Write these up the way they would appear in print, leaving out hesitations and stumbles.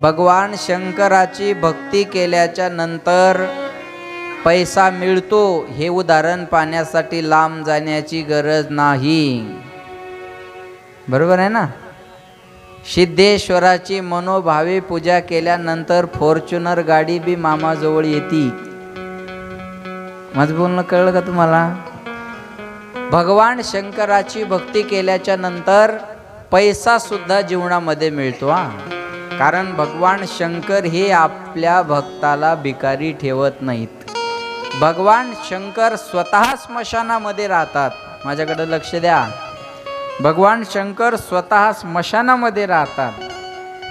भगवान शंकराची भक्ती केल्याच्या नंतर पैसा मिळतो हे उदाहरण पाहण्यासाठी लांब जाण्याची गरज नाही, बरोबर आहे ना? सिद्धेश्वराची मनोभावे पूजा केल्यानंतर फॉर्च्युनर गाडी बी मामाजवळ येते. माझं बोलणं कळलं का तुम्हाला? भगवान शंकराची भक्ती केल्याच्या नंतर पैसा सुद्धा जीवनामध्ये मिळतो कारण भगवान शंकर हे आपल्या भक्ताला भिकारी ठेवत नाहीत. भगवान शंकर स्वतः स्मशानामध्ये राहतात. माझ्याकडे लक्ष द्या. भगवान शंकर स्वतः स्मशानामध्ये राहतात,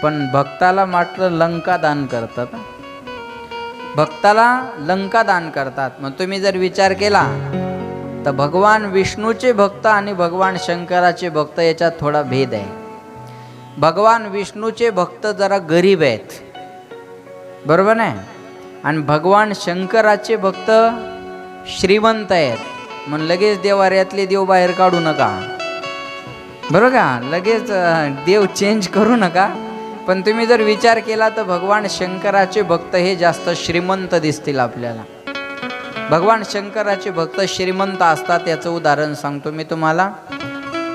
पण भक्ताला मात्र लंका दान करतात. भक्ताला लंका दान करतात. मग तुम्ही जर विचार केला तर भगवान विष्णूचे भक्त आणि भगवान शंकराचे भक्त याच्यात थोडा भेद आहे. भगवान विष्णूचे भक्त जरा गरीब आहेत, बरोबर नाही? आणि भगवान शंकराचे भक्त श्रीमंत आहेत. मग लगेच देवाऱ्यातले देव बाहेर काढू नका, बरोबर का? लगेच देव चेंज करू नका. पण तुम्ही जर विचार केला तर भगवान शंकराचे भक्त हे जास्त श्रीमंत दिसतील आपल्याला. भगवान शंकराचे भक्त श्रीमंत असतात. याचं उदाहरण सांगतो मी तुम्हाला.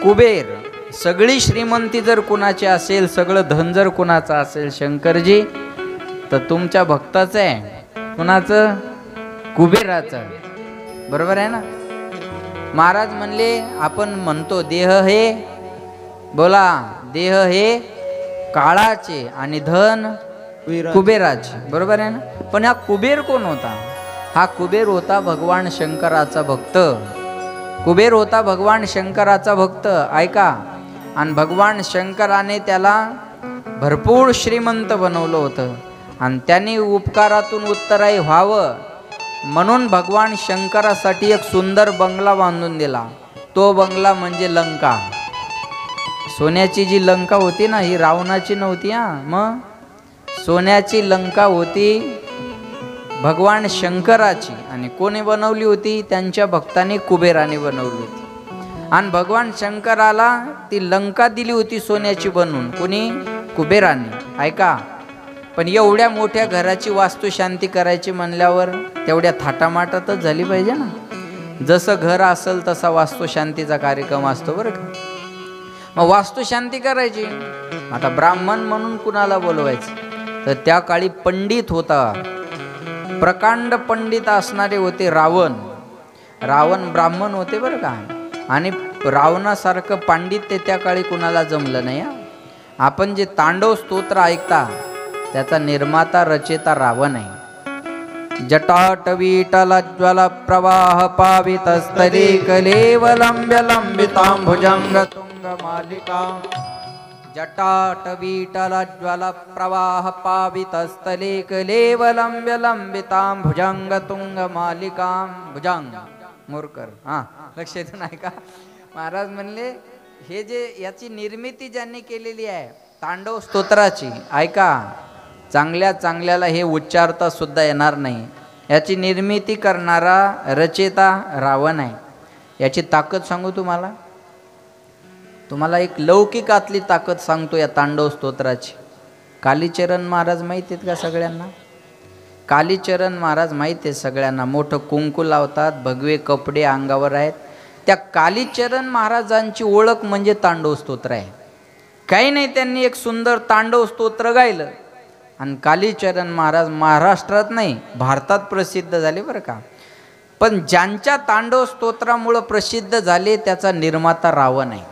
कुबेर, सगळी श्रीमंती जर कुणाची असेल, सगळं धन जर कुणाचं असेल शंकरजी, तर तुमच्या भक्ताचं आहे. कुणाचं? कुबेराचं, बरोबर आहे ना? महाराज म्हणले, आपण म्हणतो देह हे, बोला, देह हे काळाचे आणि धन कुबेराचे, बरोबर आहे ना? पण हा कुबेर कोण होता? हा कुबेर होता भगवान शंकराचा भक्त. कुबेर होता भगवान शंकराचा भक्त, ऐका. आणि भगवान शंकराने त्याला भरपूर श्रीमंत बनवलं होतं आणि त्यांनी उपकारातून उत्तराई व्हावं म्हणून भगवान शंकरासाठी एक सुंदर बंगला बांधून दिला. तो बंगला म्हणजे लंका. सोन्याची जी लंका होती ना, ही रावणाची नव्हती मग सोन्याची लंका होती भगवान शंकराची. आणि कोणी बनवली होती? त्यांच्या भक्तांनी, कुबेराने बनवली होती. आणि भगवान शंकराला ती लंका दिली होती सोन्याची बनवून. कोणी? कुबेराने, ऐका. पण एवढ्या मोठ्या घराची वास्तुशांती करायची म्हणल्यावर तेवढ्या थाटामाटातच झाली पाहिजे ना. जसं घर असेल तसा वास्तुशांतीचा कार्यक्रम असतो, बरं का? मग वास्तुशांती करायची. आता ब्राह्मण म्हणून कुणाला बोलवायचं? तर त्या काळी पंडित होता, प्रकांड पंडित असणारे होते रावण. रावण ब्राह्मण होते, बरं का? आणि रावणासारखं पांडित्य त्या काळी कुणाला जमलं नाही. आपण जे तांडव स्तोत्र ऐकता त्याचा निर्माता, रचयिता रावण आहे. जटाटवीटल ज्वल प्रवाह पावितस्थले कलेवलंब्य लंबितां भुजंग तुंग मालिका. जटाटवीटल ज्वल प्रवाह पावितस्थले कलेवलंब्य लंबितां भुजंग तुंग मालिका. भुजंग मोरकर, लक्ष येतं नाही का? महाराज म्हणले, हे जे याची निर्मिती ज्यांनी केलेली आहे तांडव स्तोत्राची, ऐका, चांगल्या चांगल्याला हे उच्चारता सुद्धा येणार नाही. याची निर्मिती करणारा रचयिता रावण आहे. याची ताकद सांगू तुम्हाला. तुम्हाला एक लौकिकातली ताकद सांगतो या तांडव स्तोत्राची. कालीचरण महाराज माहिती आहेत का सगळ्यांना? कालीचरण महाराज माहिती आहे सगळ्यांना. मोठं कुंकू लावतात, भगवे कपडे अंगावर आहेत. त्या कालीचरण महाराजांची ओळख म्हणजे तांडव स्तोत्र आहे. काही नाही, त्यांनी एक सुंदर तांडव स्तोत्र गायलं आणि कालीचरण महाराज महाराष्ट्रात नाही भारतात प्रसिद्ध झाले, बरं का? पण ज्यांच्या तांडव स्तोत्रामुळं प्रसिद्ध झाले त्याचा निर्माता रावण आहे.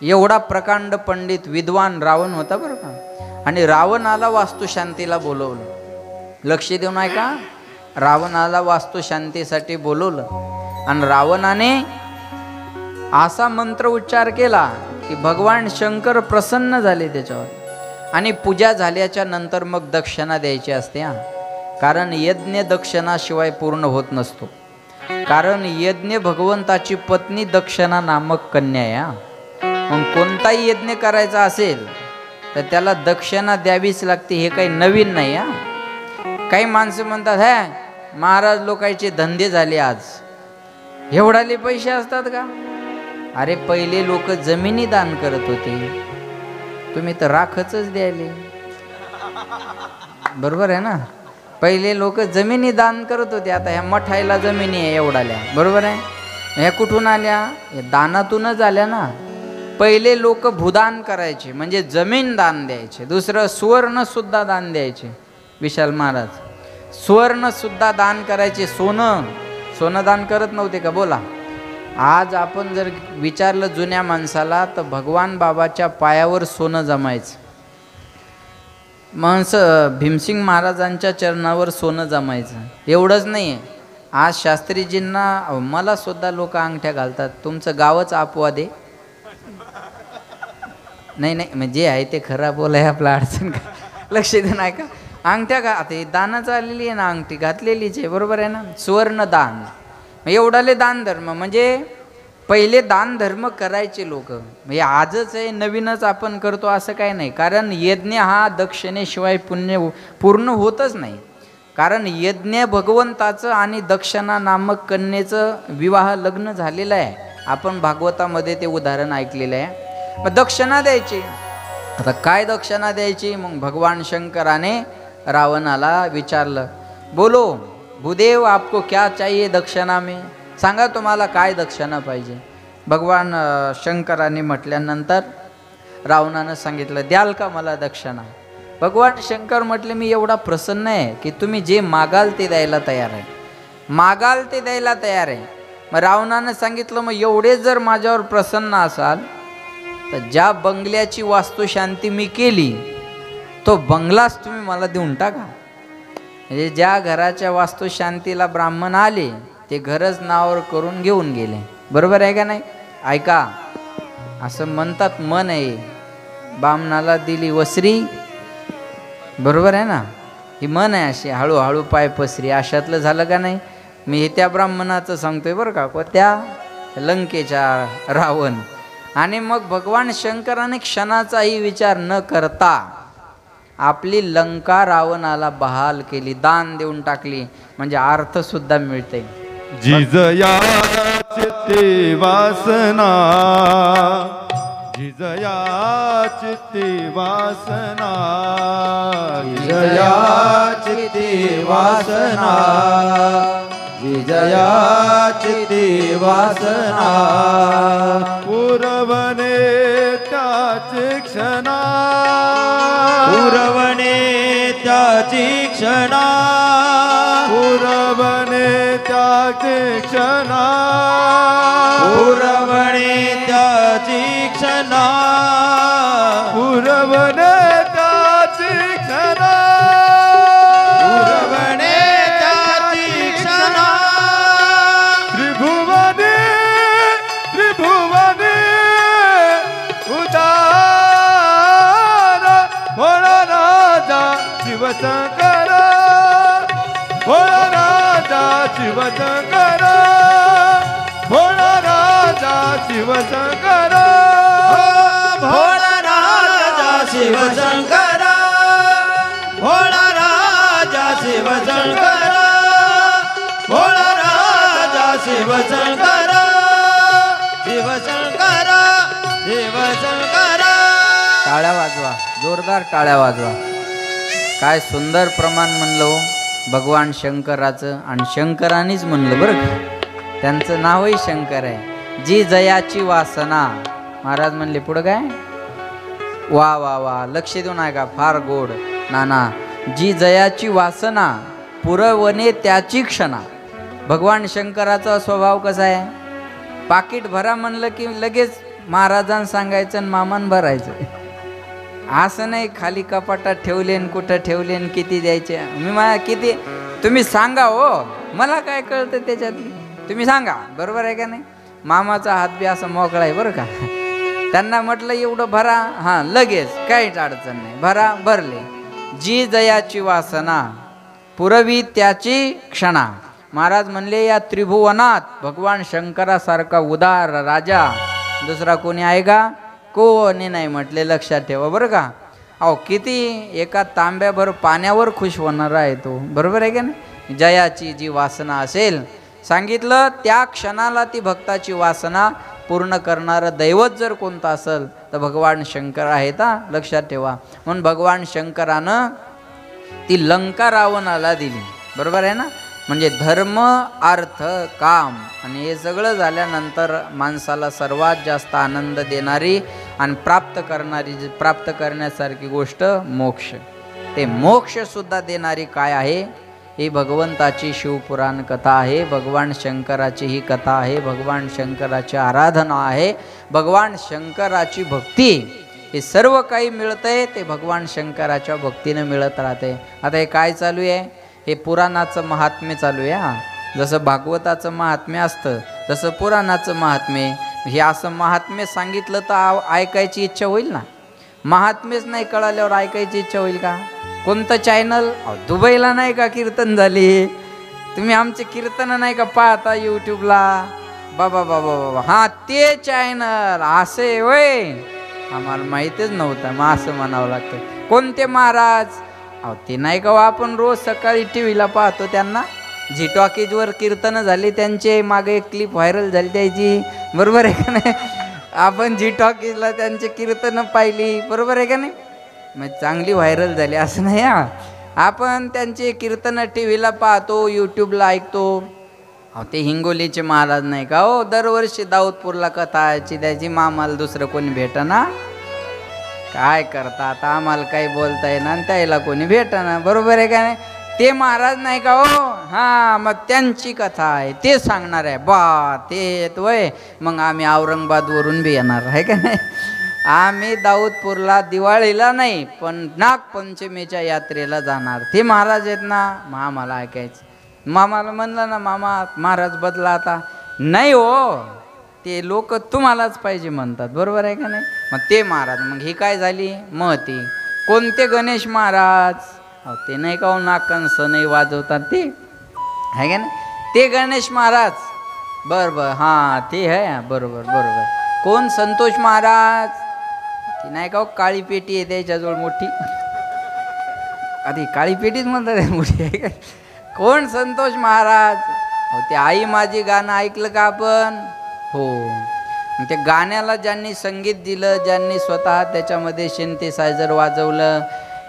एवढा प्रकांड पंडित विद्वान रावण होता, बरं का? आणि रावणाला वास्तुशांतीला बोलवलं. लक्ष देऊन ऐका. रावणाला वास्तुशांतीसाठी बोलवलं आणि रावणाने असा मंत्र उच्चार केला की भगवान शंकर प्रसन्न झाले त्याच्यावर. आणि पूजा झाल्याच्या नंतर मग दक्षिणा द्यायची असते कारण यज्ञ दक्षिणाशिवाय पूर्ण होत नसतो. कारण यज्ञ भगवंताची पत्नी दक्षिणा नामक कन्या आहे. मग कोणताही यज्ञ करायचा असेल तर त्याला दक्षिणा द्यावीच लागते. हे काही नवीन नाही. काही माणसं म्हणतात, महाराज लोकांचे धंदे झाले आज, एवढाले पैसे असतात का? अरे पहिले लोक जमिनी दान करत होते, तुम्ही तर राखच द्यायले. बरोबर आहे ना. पहिले लोक जमिनी दान करत होते, आता ह्या मठायला जमिनी आहे एवढाल्या, बरोबर आहे. ह्या कुठून आल्या? या दानातूनच आल्या ना. पहिले लोक भूदान करायचे, म्हणजे जमीन दान द्यायचे. दुसरं सुवर्ण सुद्धा दान द्यायचे. विशाल महाराज सुवर्ण सुद्धा दान करायचे. सोनं दान करत नव्हते का? बोला. आज आपण जर विचारलं जुन्या माणसाला तर भगवान बाबाच्या पायावर सोनं जमायचं. माणसं भीमसिंग महाराजांच्या चरणावर सोनं जमायचं. एवढंच नाही आहे, आज शास्त्रीजींना मला सुद्धा लोक अंगठ्या घालतात. तुमचं गावच अपवाद आहे. नाही म्हणजे आहे ते खरं बोलाय, आपला अडचण का लक्ष दे नाही का. अंगठ्या का आता दानाच आलेली आहे ना, अंगठी घातलेलीच आहे, बरोबर आहे ना. सुवर्ण दान एवढाले दान धर्म. म्हणजे पहिले दान धर्म करायचे लोक. म्हणजे आजच आहे नवीनच आपण करतो असं काय नाही. कारण यज्ञ हा दक्षिणेशिवाय पूर्ण होतच नाही. कारण यज्ञ भगवंताचं आणि दक्षिणा नामक कन्येचं विवाह लग्न झालेलं आहे. आपण भागवतामध्ये ते उदाहरण ऐकलेलं आहे. मग दक्षिणा द्यायची. आता काय दक्षिणा द्यायची? मग भगवान शंकराने रावणाला विचारलं, बोलो भूदेव आपको क्या चाहिए दक्षिणा में, सांगा तुम्हाला काय दक्षिणा पाहिजे. भगवान शंकराने म्हटल्यानंतर रावणानं सांगितलं, द्याल का मला दक्षिणा. भगवान शंकर म्हटले, मी एवढा प्रसन्न आहे की तुम्ही जे मागाल ते द्यायला तयार आहे. मागाल ते द्यायला तयार आहे. मग रावणानं सांगितलं, मग एवढे जर माझ्यावर प्रसन्न असाल तर ज्या बंगल्याची वास्तुशांती मी केली तो बंगलाच तुम्ही मला देऊन टाका. म्हणजे ज्या घराच्या वास्तुशांतीला ब्राह्मण आले ते घरच नावावर करून घेऊन गेले. बरोबर आहे का नाही? ऐका, असं म्हणतात, मन आहे, बामणाला दिली वसरी, बरोबर आहे ना. ही मन आहे अशी, हळूहळू पाय पसरी. अशातलं झालं का नाही? मी हे त्या ब्राह्मणाचं सांगतोय बरं का, त्या लंकेच्या रावण. आणि मग भगवान शंकराने क्षणाचाही विचार न करता आपली लंका रावणाला बहाल केली, दान देऊन टाकली. म्हणजे अर्थ सुद्धा मिळते. जिजयाची ते वासना, जिजयाची ते वासना, जिजयाची ते वासना, जिजयाची ते वासना, पुरवणे त्याची क्षणा, पुरवणे त्याची क्षणा, पुरवणे त्याची क्षणा, पुरवणे त्याची क्षणा, पुरवणे त्याची क्षणा, पुरवणे त्याची क्षणा, त्रिभुवने त्रिभुवने उदार भोळा राजा शिवशंकर, भोळा राजा शिवशंकर, भोळा राजा शिवशंकर, भोळा राजा शिवशंकर, भोळा राजा शिवशंकर, भोळा राजा शिवशंकर, शिवशंकर, शिवशंकर. टाळ्या वाजवा, जोरदार टाळ्या वाजवा. काय सुंदर प्रमाण म्हणलं भगवान शंकराचं. आणि शंकरानेच म्हणलं बरं का, त्यांचं नावही शंकर आहे. जी जयाची वासना. महाराज म्हणले पुढं काय? वा वा वा, लक्ष देऊन आहे का, फार गोड. नाना, जी जयाची वासना पुरवणे त्याची क्षणा. भगवान शंकराचा स्वभाव कसा आहे? पाकिट भरा म्हणलं की लगेच महाराजांना सांगायचं आणि मामान भरायचं. असं नाही खाली कपाटात ठेवले कुठं ठेवले किती द्यायचे. मी मला किती तुम्ही सांगा हो, मला काय कळतं त्याच्यात, तुम्ही सांगा. बरोबर आहे का नाही? मामाचा हात बी असा मोकळा आहे बरं का. त्यांना म्हटलं एवढं भरा, हां लगेच, काहीच अडचण नाही, भरा, भरले. जी जयाची वासना पुरवी त्याची क्षणा. महाराज म्हणले या त्रिभुवनात भगवान शंकरासारखा उदार राजा दुसरा कोणी आहे का? कोणी नाही म्हटले, लक्षात ठेवा बरं का. अहो किती एका तांब्याभर पाण्यावर खुश होणार आहे तो, बरोबर आहे का नाही? जयाची जी वासना असेल, सांगितलं त्या क्षणाला ती भक्ताची वासना पूर्ण करणारं दैवत जर कोणतं असेल तर भगवान शंकर आहेत. लक्षात ठेवा. म्हणून भगवान शंकरानं ती लंका रावणाला दिली, बरोबर आहे ना. म्हणजे धर्म अर्थ काम आणि हे सगळं झाल्यानंतर माणसाला सर्वात जास्त आनंद देणारी आणि प्राप्त करण्यासारखी गोष्ट मोक्ष. ते मोक्ष सुद्धा देणारी काय आहे, ही भगवंताची शिवपुराण कथा आहे. भगवान शंकराची ही कथा आहे. भगवान शंकराची आराधना आहे. भगवान शंकराची भक्ती. हे सर्व काही मिळतंय ते भगवान शंकराच्या भक्तीने मिळत राहते. आता हे काय चालू आहे, हे पुराणाचं महात्म्य चालू आहे. हा, जसं भागवताचं महात्म्य असतं तसं पुराणाचं महात्म्य. हे असं महात्म्य सांगितलं तर ऐकायची इच्छा होईल ना. महात्म्यच नाही कळाल्यावर ऐकायची इच्छा होईल का. कोणतं चॅनल, दुबईला नाही का कीर्तन झाली, तुम्ही आमचे कीर्तन नाही का पाहता यूट्यूबला, बाबा बाबा बाबा, हां ते चॅनल असे होय, आम्हाला माहितीच नव्हतं. मग असं म्हणावं लागतं. कोणते महाराज, ते नाही का आपण रोज सकाळी टी व्हीला पाहतो त्यांना. झी टॉकीजवर कीर्तनं झाली त्यांचे, मागे एक क्लिप व्हायरल झाली त्याची, बरोबर आहे का नाही. आपण झी टॉकीजला त्यांचे कीर्तनं पाहिली, बरोबर आहे का नाही. मग चांगली व्हायरल झाली असं नाही. आपण त्यांचे कीर्तनं टी व्हीला पाहतो, यूट्यूबला ऐकतो. ते हिंगोलीचे महाराज नाही का हो, दरवर्षी दाऊदपूरला कथा यायची त्याची, मामाला दुसरं कोणी भेटना. काय करता आता, आम्हाला काही बोलता येईना आणि त्याला कोणी भेटना, बरोबर आहे का नाही. ते महाराज नाही का हो, हां मग त्यांची कथा आहे ते सांगणार आहे बा, ते वय मग आम्ही औरंगाबादवरून बी येणार आहे का नाही. आम्ही दाऊदपूरला दिवाळीला नाही पण नागपंचमीच्या यात्रेला जाणार. ते महाराज आहेत ना, मग आम्हाला ऐकायचं. मामाला म्हणलं ना, मामा महाराज बदला आता, नाही हो ते लोक तुम्हालाच पाहिजे म्हणतात, बरोबर आहे का नाही. मग ते महाराज, मग ही काय झाली महती. कोणते गणेश महाराज, ते नाही का नाकंस नाही वाजवतात ते आहे का नाही, ते गणेश महाराज. बरोबर, हां ते आहे, बरोबर बरोबर. कोण संतोष महाराज, ती नाही का काळी पेटी आहे त्याच्याजवळ मोठी, आधी काळी पेटीच म्हणतात मोठी आहे का. कोण संतोष महाराज, ते आई माझी गाणं ऐकलं का आपण, हो. त्या गाण्याला ज्यांनी संगीत दिलं, ज्यांनी स्वतः त्याच्यामध्ये सिंथेसायझर वाजवलं,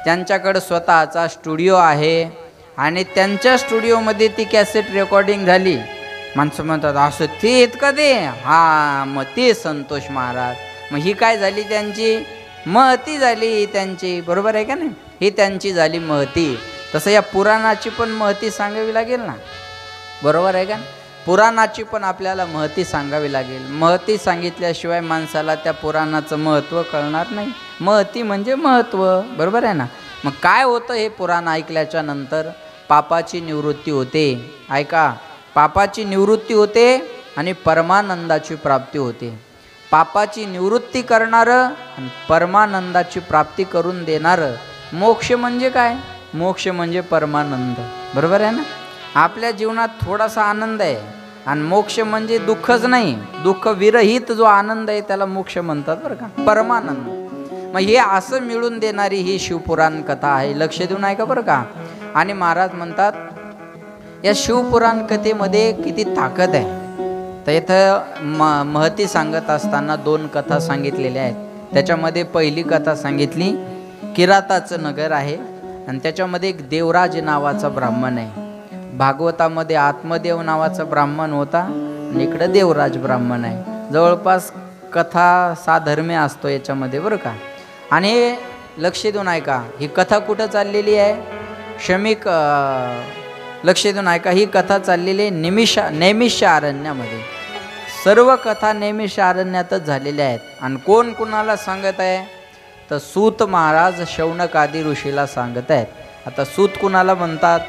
त्यांच्याकडं स्वतःचा स्टुडिओ आहे आणि त्यांच्या स्टुडिओमध्ये ती कॅसेट रेकॉर्डिंग झाली. माणसं म्हणतात असं ते आहेत का ते, हां मग ते संतोष महाराज. मग ही काय झाली, त्यांची महती झाली त्यांची, बरोबर आहे का नाही. ही त्यांची झाली महती. तसं या पुराणाची पण महती सांगावी लागेल ना, बरोबर आहे का. पुराणाची पण आपल्याला महती सांगावी लागेल. महती सांगितल्याशिवाय माणसाला त्या पुराणाचं महत्त्व कळणार नाही. महती म्हणजे महत्त्व, बरोबर आहे ना. मग काय होतं हे पुराण ऐकल्याच्या नंतर, पापाची निवृत्ती होते. ऐका, पापाची निवृत्ती होते आणि परमानंदाची प्राप्ती होते. पापाची निवृत्ती करणारं आणि परमानंदाची प्राप्ती करून देणारं. मोक्ष म्हणजे काय, मोक्ष म्हणजे परमानंद, बरोबर आहे ना. आपल्या जीवनात थोडासा आनंद आहे आणि मोक्ष म्हणजे दुःखच नाही, दुःख विरहित जो आनंद आहे त्याला मोक्ष म्हणतात, बरं का, परमानंद. मग हे असं मिळून देणारी ही शिवपुराण कथा आहे. लक्ष देऊन ऐका बरं का. आणि महाराज म्हणतात या शिवपुराण कथेमध्ये किती ताकद आहे. तर इथं महती सांगत असताना 2 कथा सांगितलेल्या आहेत. त्याच्यामध्ये पहिली कथा सांगितली किराताचं नगर आहे आणि त्याच्यामध्ये एक देवराज नावाचा ब्राह्मण आहे. भागवतामध्ये आत्मदेव नावाचा ब्राह्मण होता आणि इकडं देवराज ब्राह्मण आहे. जवळपास कथा साधर्म्य असतो याच्यामध्ये, बरं का. आणि हे लक्ष देऊन ऐका, ही कथा कुठं चाललेली आहे, शमिक लक्ष देऊन ऐका. ही कथा चाललेली आहे नैमिष्य अरण्यामध्ये. सर्व कथा नैमिष्य अरण्यातच झालेल्या आहेत. आणि कोण कुणाला सांगत आहे, तर सूत महाराज शौनक आदी ऋषीला सांगत आहेत. आता सूत कुणाला म्हणतात,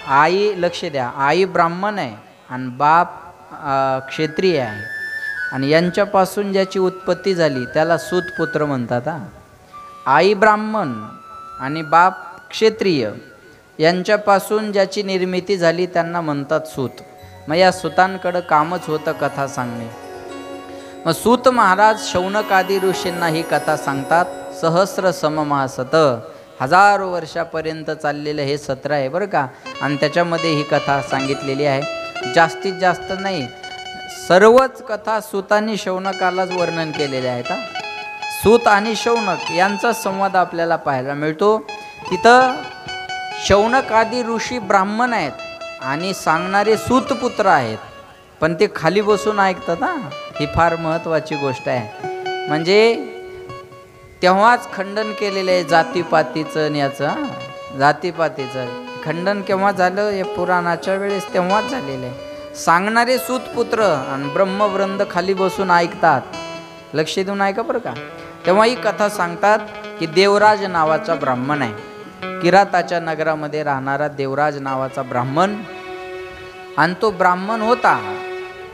आई, लक्ष द्या, आई ब्राह्मण आहे आणि बाप क्षत्रिय आहे आणि यांच्यापासून ज्याची उत्पत्ती झाली त्याला सूतपुत्र म्हणतात. आई ब्राह्मण आणि बाप क्षत्रिय यांच्यापासून ज्याची निर्मिती झाली त्यांना म्हणतात सूत. मग या सूतांकडं कामच होतं कथा सांगणे. मग सूत महाराज शौनक आदी ऋषींना ही कथा सांगतात. सहस्र सममासत, 1000 वर्षापर्यंत चाललेलं हे सत्र आहे, बरं का. आणि त्याच्यामध्ये ही कथा सांगितलेली आहे. जास्तीत जास्त नाही, सर्वच कथा सूतांनी शौनकालाच वर्णन केलेले आहेत. सूत आणि शौनक यांचा संवाद आपल्याला पाहायला मिळतो. तिथं शौनक आदी ऋषी ब्राह्मण आहेत आणि सांगणारे सूतपुत्र आहेत, पण ते खाली बसून ऐकतात हा. ही फार महत्त्वाची गोष्ट आहे. म्हणजे तेव्हाच खंडन केलेलं आहे जातीपातीचं आणि याचं. जातीपातीचं खंडन केव्हा झालं? या पुराणाच्या वेळेस तेव्हाच झालेलं आहे. सांगणारे सूतपुत्र आणि ब्रह्मवृंद खाली बसून ऐकतात. लक्ष देऊन ऐका बरं का. तेव्हा ही कथा सांगतात की देवराज नावाचा ब्राह्मण आहे, किराताच्या नगरामध्ये राहणारा देवराज नावाचा ब्राह्मण. आणि तो ब्राह्मण होता,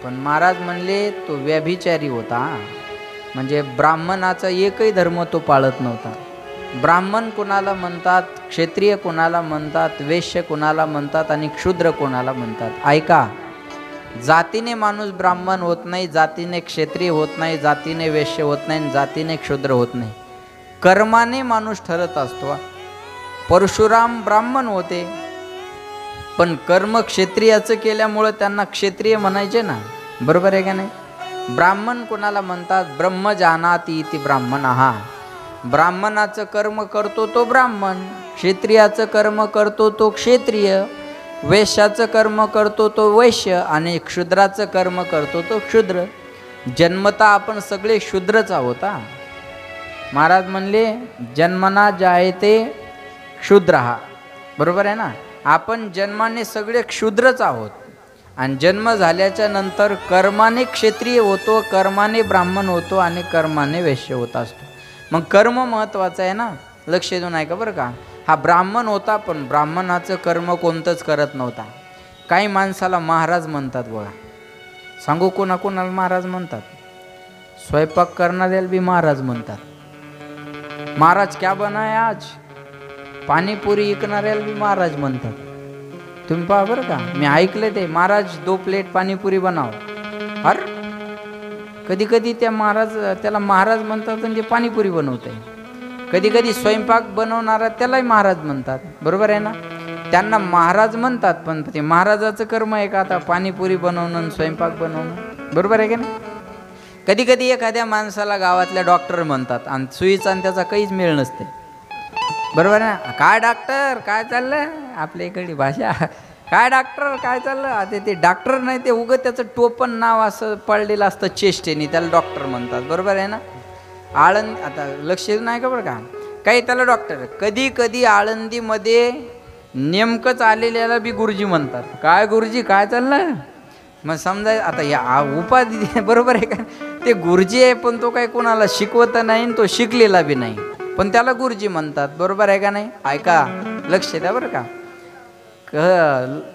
पण महाराज म्हणले तो व्यभिचारी होता. म्हणजे ब्राह्मणाचा एकही धर्म तो पाळत नव्हता. ब्राह्मण कोणाला म्हणतात, क्षत्रिय कोणाला म्हणतात, वैश्य कोणाला म्हणतात आणि क्षुद्र कोणाला म्हणतात. ऐका, जातीने माणूस ब्राह्मण होत नाही, जातीने क्षत्रिय होत नाही, जातीने वैश्य होत नाही, जातीने क्षुद्र होत नाही. कर्माने माणूस ठरत असतो. परशुराम ब्राह्मण होते, पण कर्म क्षत्रियाचं केल्यामुळं त्यांना क्षत्रिय म्हणायचे ना. बरोबर आहे का नाही? ब्राह्मण कोणाला म्हणतात? ब्रह्म जानाति इति ब्राह्मणः. ब्राह्मणाचं कर्म करतो तो ब्राह्मण, क्षत्रियाचं कर्म करतो तो क्षत्रिय, वैश्याचं कर्म करतो तो वैश्य आणि क्षुद्राचं कर्म करतो तो क्षुद्र. जन्मता आपण सगळे शूद्रच आहोत. महाराज म्हणले जन्मना जायते क्षुद्रः. बरोबर आहे ना? आपण जन्माने सगळे क्षुद्रच आहोत आणि जन्म झाल्याच्या नंतर कर्माने क्षत्रिय होतो, कर्माने ब्राह्मण होतो आणि कर्माने वैश्य होत असतो. मग कर्म महत्त्वाचं आहे ना. लक्ष देऊन ऐका बरं का. हा ब्राह्मण होता, पण ब्राह्मणाचं कर्म कोणतंच करत नव्हता. काही माणसाला महाराज म्हणतात बघा. सांगू कोणाकोणाला महाराज म्हणतात? स्वयंपाक करणाऱ्याला बी महाराज म्हणतात. महाराज क्या बनाय आज? पाणीपुरी विकणाऱ्याला बी महाराज म्हणतात. तुम्ही पहा बरं का. मी ऐकले ते, महाराज 2 प्लेट पाणीपुरी बनाव. अरे कधी कधी त्याला महाराज म्हणतात आणि ते पाणीपुरी बनवते. कधी कधी स्वयंपाक बनवणारा त्यालाही महाराज म्हणतात. बरोबर आहे ना? त्यांना महाराज म्हणतात, पण ते महाराजाचं कर्म आहे का आता पाणीपुरी बनवणं आणि स्वयंपाक बनवणं? बरोबर आहे का नाही? कधी कधी एखाद्या माणसाला गावातल्या डॉक्टर म्हणतात आणि सुईचा आणि त्याचा काहीच मेळ नसते. बरोबर आहे ना? काय डॉक्टर काय चाललं? आपल्या इकडची भाषा, काय डॉक्टर काय चाललं? आता ते डॉक्टर नाही, ते उगं त्याचं टोपण नाव असं पडलेलं असतं चेष्टेनी, त्याला डॉक्टर म्हणतात. बरोबर आहे ना? आळंदी, आता लक्ष नाही का बरं का. काही त्याला डॉक्टर. कधी कधी आळंदीमध्ये नेमकंच आलेल्याला बी गुरुजी म्हणतात. काय गुरुजी काय चाललं? मग समजा आता या उपाधी. बरोबर आहे का? ते गुरुजी आहे, पण तो काही कोणाला शिकवत नाही, तो शिकलेला बी नाही, पण त्याला गुरुजी म्हणतात. बरोबर आहे का नाही? ऐका, लक्ष द्या बरं का.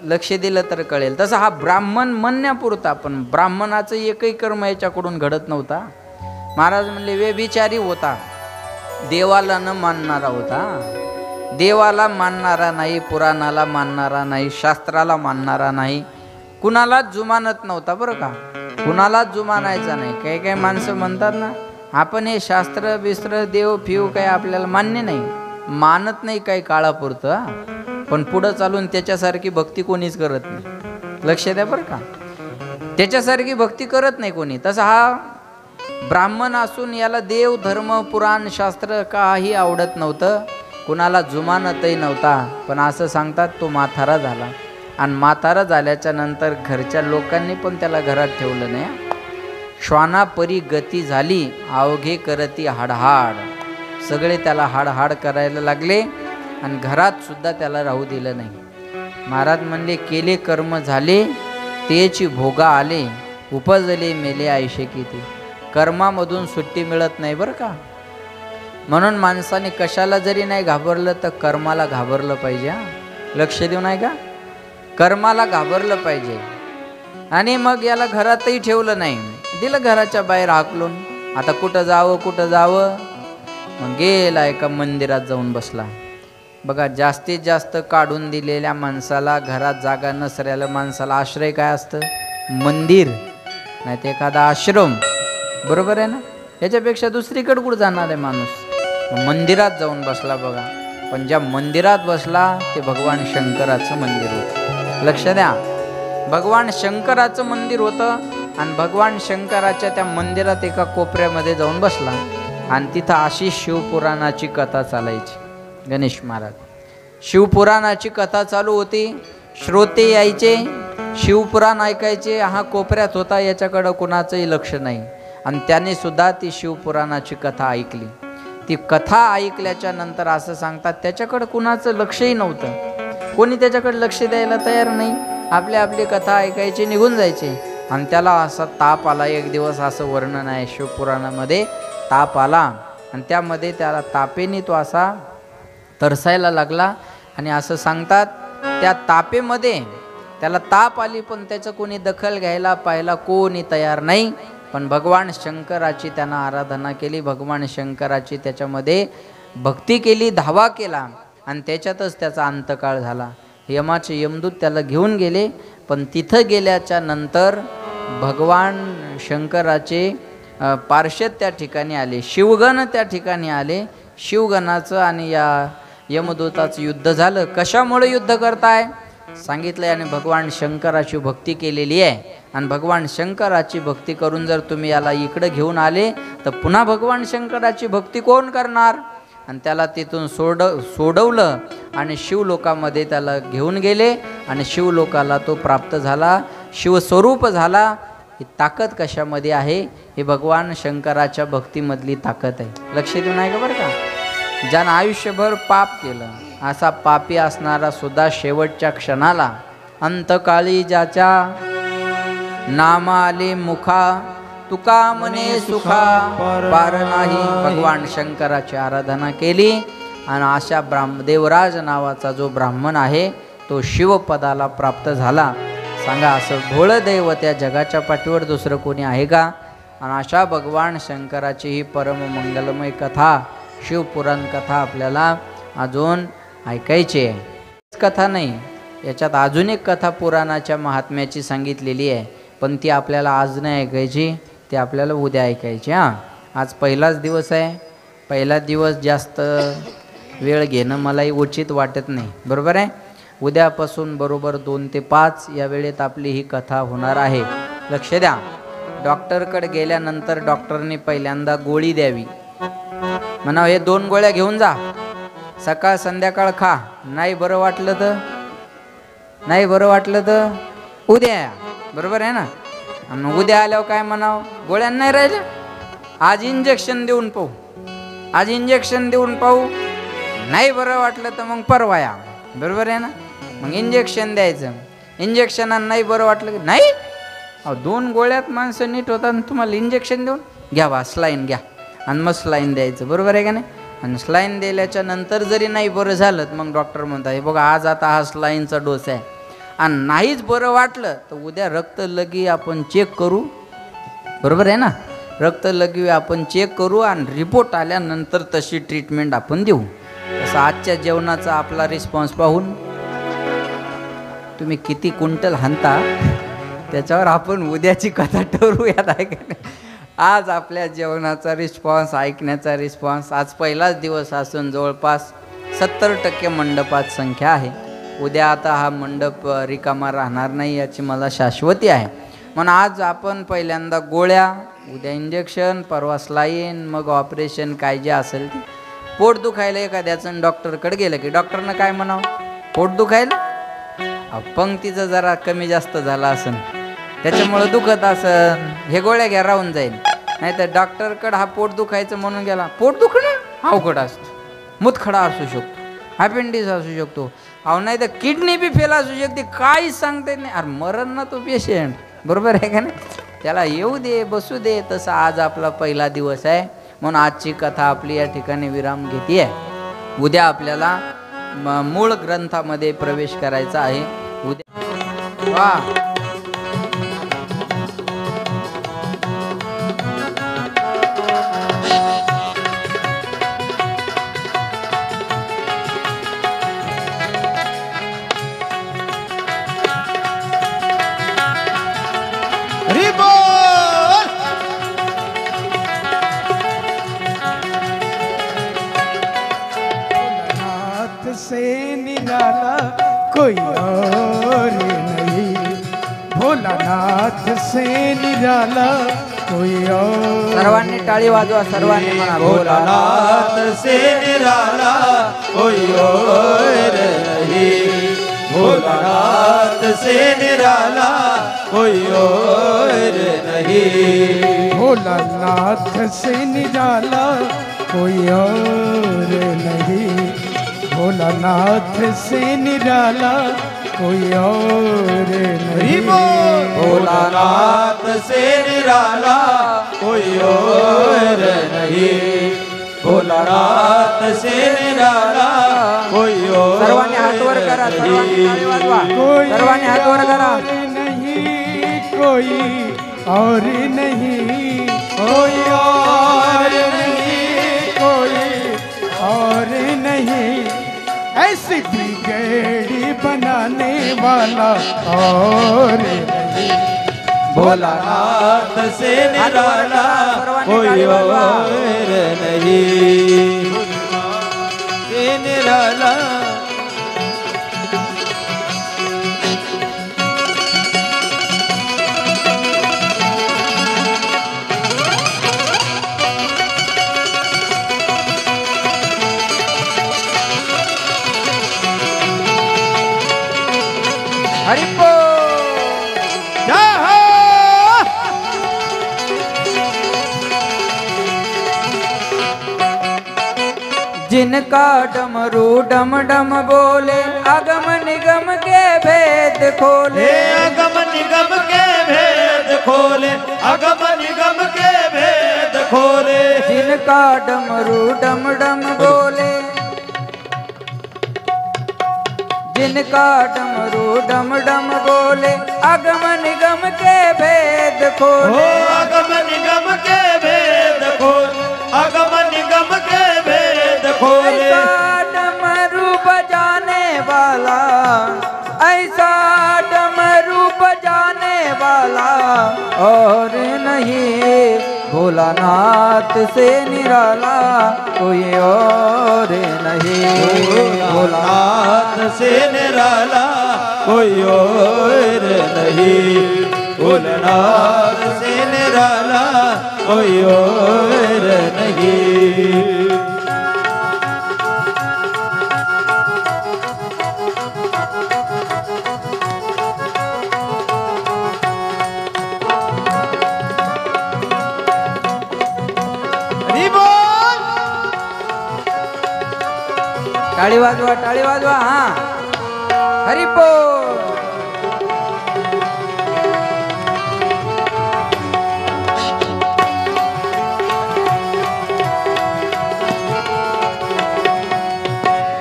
लक्ष दिलं तर कळेल. तसं हा ब्राह्मण म्हणण्यापुरता, पण ब्राह्मणाचं एकही कर्म याच्याकडून घडत नव्हता. महाराज म्हणले व्यभिचारी होता, देवाला न मानणारा होता. देवाला मानणारा नाही, पुराणाला मानणारा नाही, शास्त्राला मानणारा नाही, कुणालाच जुमानत नव्हता. बरं का? कुणालाच जुमानायचा नाही. काही काही माणसं म्हणतात ना, आपण हे शास्त्र बिस्त्र देव फिव काही आपल्याला मान्य नाही, मानत नाही काही काळापुरतं, पण पुढं चालून त्याच्यासारखी भक्ती कोणीच करत नाही. लक्ष द्या बरं का. त्याच्यासारखी भक्ती करत नाही कोणी. तसा हा ब्राह्मण असून याला देव धर्म पुराण शास्त्र काही आवडत नव्हतं, कुणाला जुमानतही नव्हता. पण असं सांगतात तो म्हातारा झाला, आणि म्हातारा झाल्याच्या नंतर घरच्या लोकांनी पण त्याला घरात ठेवलं नाही. श्वानापरी गती झाली, अवघे करती हाडहाड. सगळे त्याला हाडहाड करायला लागले आणि घरात सुद्धा त्याला राहू दिलं नाही. महाराज म्हणले केले कर्म झाले, तेची भोगा आले, उपजले मेले आयुष्य किती. कर्मामधून सुट्टी मिळत नाही बरं का. म्हणून माणसाने कशाला जरी नाही घाबरलं तर कर्माला घाबरलं पाहिजे. लक्ष देऊ नाही का. कर्माला घाबरलं पाहिजे. आणि मग याला घरातही ठेवलं नाही, दिलं घराच्या बाहेर हाकलून. आता कुठं जावं कुठं जावं. मग गेला एका मंदिरात जाऊन बसला. बघा, जास्तीत जास्त काढून दिलेल्या माणसाला, घरात जागा नसलेल्या माणसाला आश्रय काय असतं? मंदिर, नाही तर एखादा आश्रम. बरोबर आहे ना. याच्यापेक्षा दुसरीकडे कुठं जाणार आहे माणूस? मंदिरात जाऊन बसला बघा. पण ज्या मंदिरात बसला ते भगवान शंकराचं मंदिर होतं. लक्ष द्या, भगवान शंकराचं मंदिर होतं. आणि भगवान शंकराच्या त्या मंदिरात एका कोपऱ्यामध्ये जाऊन बसला आणि तिथं अशी शिवपुराणाची कथा चालायची. गणेश महाराज शिवपुराणाची कथा चालू होती, श्रोते यायचे, शिवपुराण ऐकायचे. हा कोपऱ्यात होता, याच्याकडं कुणाचंही लक्ष नाही, आणि त्याने सुद्धा ती शिवपुराणाची कथा ऐकली. ती कथा ऐकल्याच्या नंतर असं सांगतात त्याच्याकडं कुणाचं लक्षही नव्हतं, कोणी त्याच्याकडे लक्ष द्यायला तयार नाही. आपली कथा ऐकायची, निघून जायचे. आणि त्याला असा ताप आला एक दिवस, असं वर्णन आहे शिवपुराणामध्ये. ताप आला आणि त्यामध्ये त्याला तापेने तो असा तरसायला लागला. आणि असं सांगतात त्या तापेमध्ये त्याला ताप आली, पण त्याचं कोणी दखल घ्यायला पाहायला कोणी तयार नाही. पण भगवान शंकराची त्यानं आराधना केली, भगवान शंकराची त्याच्यामध्ये भक्ती केली, धावा केला, आणि त्याच्यातच त्याचा अंतकाळ झाला. यमाचे यमदूत त्याला घेऊन गेले. पण तिथं गेल्याच्या नंतर भगवान शंकराचे पार्षद त्या ठिकाणी आले, शिवगण त्या ठिकाणी आले. शिवगणाचं आणि या यमदूताचं युद्ध झालं. कशामुळे युद्ध करताय सांगितलंय. आणि भगवान शंकराची भक्ती केलेली आहे, आणि भगवान शंकराची भक्ती करून जर तुम्ही याला इकडं घेऊन आले तर पुन्हा भगवान शंकराची भक्ती कोण करणार. आणि त्याला तिथून सोडवलं आणि शिवलोकामध्ये त्याला घेऊन गेले, आणि शिवलोकाला तो प्राप्त झाला, शिवस्वरूप झाला. ही ताकद कशामध्ये आहे, हे भगवान शंकराच्या भक्तीमधली ताकद आहे. लक्ष देऊन आहे का बरं का. ज्यानं आयुष्यभर पाप केलं, असा पापी असणारा सुद्धा शेवटच्या क्षणाला अंतकाळी ज्याच्या नाम आले मुखा, तुका मने सुखा पार नाही, भगवान शंकराची आराधना केली. आणि अशा देवराज नावाचा जो ब्राह्मण आहे तो शिवपदाला प्राप्त झाला. सांगा, असं भोळं दैव त्या जगाच्या पाठीवर दुसरं कोणी आहे का. आणि अशा भगवान शंकराची ही परम मंगलमय कथा, शिवपुराण कथा आपल्याला अजून ऐकायची आहे. कथा नाही, याच्यात अजून एक कथा पुराणाच्या महात्म्याची सांगितलेली आहे, पण ती आपल्याला आज नाही ऐकायची, ती आपल्याला उद्या ऐकायची. आज पहिलाच दिवस आहे, पहिला दिवस जास्त वेळ घेणं मलाही उचित वाटत नाही, बरोबर आहे. उद्यापासून बरोबर 2 ते 5 या वेळेत आपली ही कथा होणार आहे. लक्ष द्या. डॉक्टरकडे गेल्यानंतर डॉक्टरने पहिल्यांदा गोळी द्यावी, म्हणा हे 2 गोळ्या घेऊन जा, सकाळ संध्याकाळ खा. नाही बरं वाटलं तर उद्या या, बरोबर आहे ना. आणि उद्या आल्यावर काय म्हणावं, गोळ्या नाही राहिल्या, आज इंजेक्शन देऊन पाहू, नाही बरं वाटलं तर मग परवा या, बरोबर आहे ना. मग इंजेक्शन द्यायचं, इंजेक्शनानं नाही बरं वाटलं की नाही, 2 गोळ्यात माणसं नीट होतात, तुम्हाला इंजेक्शन देऊन घ्या बा, स्लाईन घ्या, आणि मग स्लाईन द्यायचं, बरोबर आहे का नाही. आणि स्लाईन दिल्याच्या नंतर जरी नाही बरं झालं तर मग डॉक्टर म्हणतात, हे बघा आज आता हा स्लाईनचा डोस आहे, आणि नाहीच बरं वाटलं तर उद्या रक्तलघवी आपण चेक करू, बरोबर आहे ना. रक्तलघवी आपण चेक करू, आणि रिपोर्ट आल्यानंतर तशी ट्रीटमेंट आपण देऊ. तसं आजच्या जेवणाचा आपला रिस्पॉन्स पाहून तुम्ही किती क्विंटल हाणता त्याच्यावर आपण उद्याची कथा ठरवूयात, आहे का नाही. आज आपल्या जेवणाचा रिस्पॉन्स, ऐकण्याचा रिस्पॉन्स, आज पहिलाच दिवस असून जवळपास 70% मंडपात संख्या आहे. उद्या आता हा मंडप रिकामा राहणार नाही याची मला शाश्वती आहे. म्हणून आज आपण पहिल्यांदा गोळ्या, उद्या इंजेक्शन, परवा स्लाईन, मग ऑपरेशन, काय जे असेल ते. पोट दुखायला एखाद्याचं डॉक्टरकडे गेलं की डॉक्टरनं काय म्हणावं, पोट दुखायला, पंक्तीचं जरा कमी जास्त झाला असन त्याच्यामुळं दुखत असन, हे गोळ्या घ्या राहून जाईल. नाही तर डॉक्टरकडं हा पोट दुखायचं म्हणून गेला, पोट दुखणं अवघड असतं, मुतखडा असू शकतो, अपेंडिक्स असू शकतो, नाही तर किडनी बी फेल असू शकते, काहीच सांगता येत नाही. अरे मरण ना तो पेशंट, बरोबर आहे का नाही. त्याला येऊ दे, बसू दे. तसं आज आपला पहिला दिवस आहे, म्हणून आजची कथा आपली या ठिकाणी विराम घेते आहे. उद्या आपल्याला मूळ ग्रंथामध्ये प्रवेश करायचा आहे. उद्या वा से निराला कोई और नहीं, भोलानाथ से निराला कोई और. सर्वांनी टाळी वाजवा, सर्वांनी म्हणा भोलानाथ से निराला कोई और कोई और नहीं। भोलानाथ से निराला कोई और नहीं, भोलानाथ से निराला कोई और नहीं। भोलानाथ से निराला कोई और नहीं, भोलानाथ से निराला कोई और सर्वांनी हात वर करा, सर्वांनी टाळी वाजवा, कोई सर्वांनी हात वर करा। और नहीं, कोई और नहीं, कोई और नहीं, कोई और नहीं, ऐसी बिगड़ी बनाने वाला और नहीं। भोलानाथ से निराला कोई और नहीं, से निराला। हरिपो जय हो। जिनका डमरू डम डम बोले, अगम निगम के भेद खोले। अगम निगम के भेद खोले, अगम निगम के भेद खोले। जिनका डमरू डम डम बोले, जिनका डमरू डम डम बोले, अगम निगम के भेद खोले। अगम निगम के भेद खोले, अगम निगम के भेद खोले। ऐसा डमरू बजाने वाला, ऐसा डमरू बजाने वाला और नहीं, भोलानाथ से निराला कोई और नहीं। भोलानाथ से निराला कोई और नहीं, भोलानाथ से निराला कोई और नहीं। टाळी वाजवा, टाळी वाजवा। हा हरिपो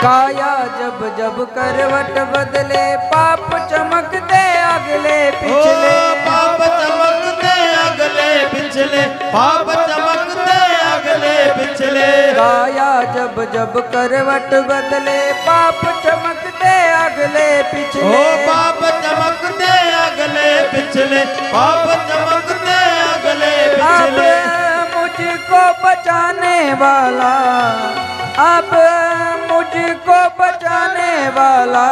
काया जब जब करवट बदले, पाप चमकते अगले पिछले। पाप चमकते अगले पिछले, पाप चमकते अगले पिछले। काया जब जब करवट बदले, पाप चमकते अगले पिछले। पाप चमकते अगले पिछले, पाप चमकते अगले पिछले। अब मुझको बचाने वाला, अब मुझको बचाने वाला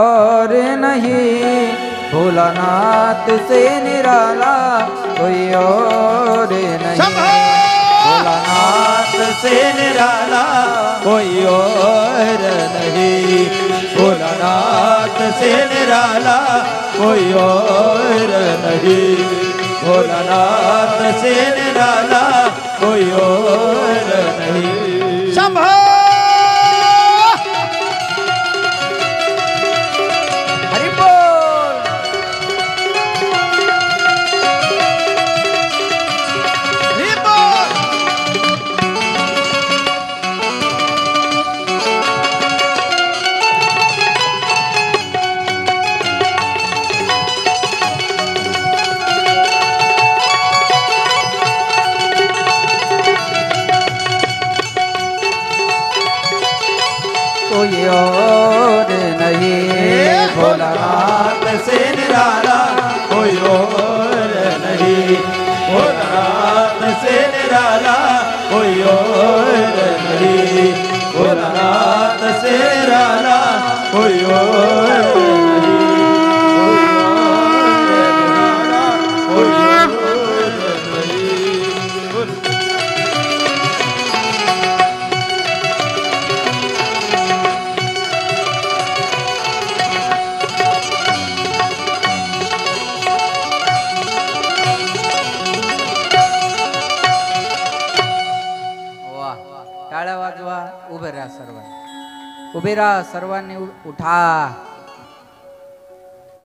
और नहीं, भोलानाथ से निराला कोई और नहीं। भोलानाथ से निराला कोई और नहीं, भोलानाथ से निराला कोई और नहीं, भोलानाथ से निराला कोई और नहीं। शंभो कोई और नहीं, भोलानाथ से निराला कोई और नहीं, भोलानाथ से निराला कोई और नहीं, भोलानाथ से निराला कोई और नहीं, कोई और नहीं। उभे राहा सर्वांनी, उभे राहा सर्वांनी, उठा.